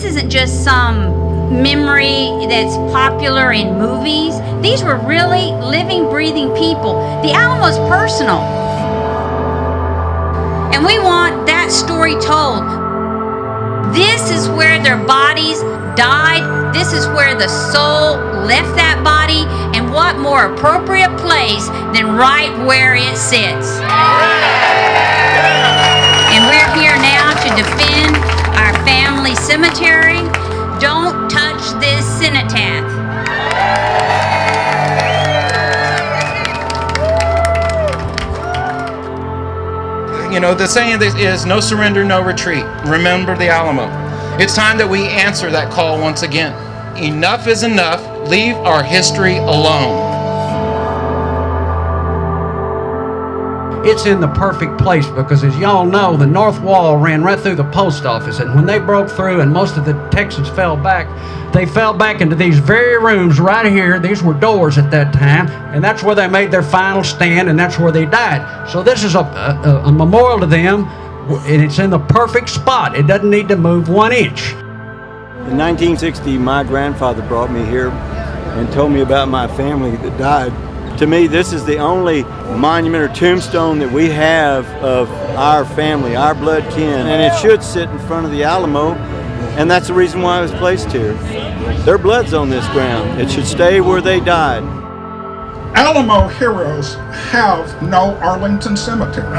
this isn't just some memory that's popular in movies. These were really living, breathing people. The Alamo's personal. And we want that story told. This is where their bodies died. This is where the soul left that body. And what more appropriate place than right where it sits? And we're here now to defend our family cemetery. Don't touch this cenotaph. You know, the saying is no surrender, no retreat. Remember the Alamo. It's time that we answer that call once again. Enough is enough. Leave our history alone. It's in the perfect place because, as y'all know, the north wall ran right through the post office, and when they broke through and most of the Texans fell back, they fell back into these very rooms right here. These were doors at that time, and that's where they made their final stand, and that's where they died. So this is a memorial to them, and it's in the perfect spot. It doesn't need to move 1 inch. In 1960, my grandfather brought me here and told me about my family that died. To me, this is the only monument or tombstone that we have of our family, our blood kin, and it should sit in front of the Alamo, and that's the reason why it was placed here. Their blood's on this ground. It should stay where they died. Alamo heroes have no Arlington cemetery.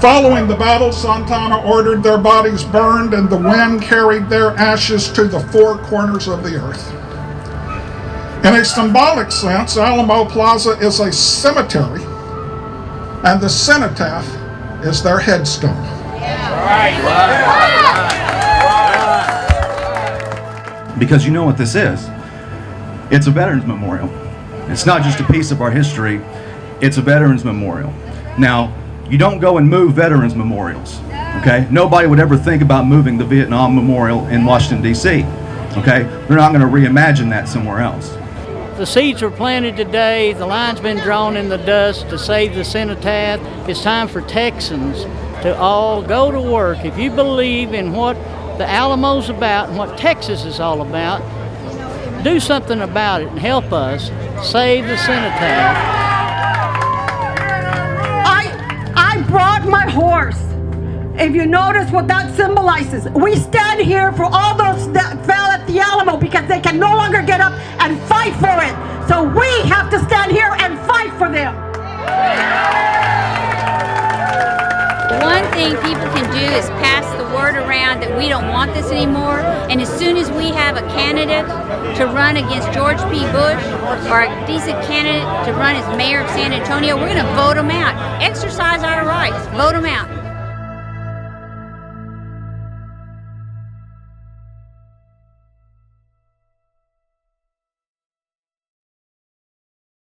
Following the battle, Santana ordered their bodies burned, and the wind carried their ashes to the four corners of the earth. In a symbolic sense, Alamo Plaza is a cemetery, and the cenotaph is their headstone. Because you know what this is. It's a Veterans Memorial. It's not just a piece of our history, it's a Veterans Memorial. Now, you don't go and move Veterans Memorials, okay? Nobody would ever think about moving the Vietnam Memorial in Washington, D.C., okay? They're not going to reimagine that somewhere else. The seeds were planted today, the line's been drawn in the dust to save the cenotaph. It's time for Texans to all go to work. If you believe in what the Alamo's about and what Texas is all about, do something about it and help us save the cenotaph. I brought my horse. If you notice what that symbolizes, we stand here for all those that fell at the Alamo because they can no longer get up and fight for it. So we have to stand here and fight for them. One thing people can do is pass the word around that we don't want this anymore. And as soon as we have a candidate to run against George P. Bush or a decent candidate to run as mayor of San Antonio, we're going to vote them out. Exercise our rights. Vote them out.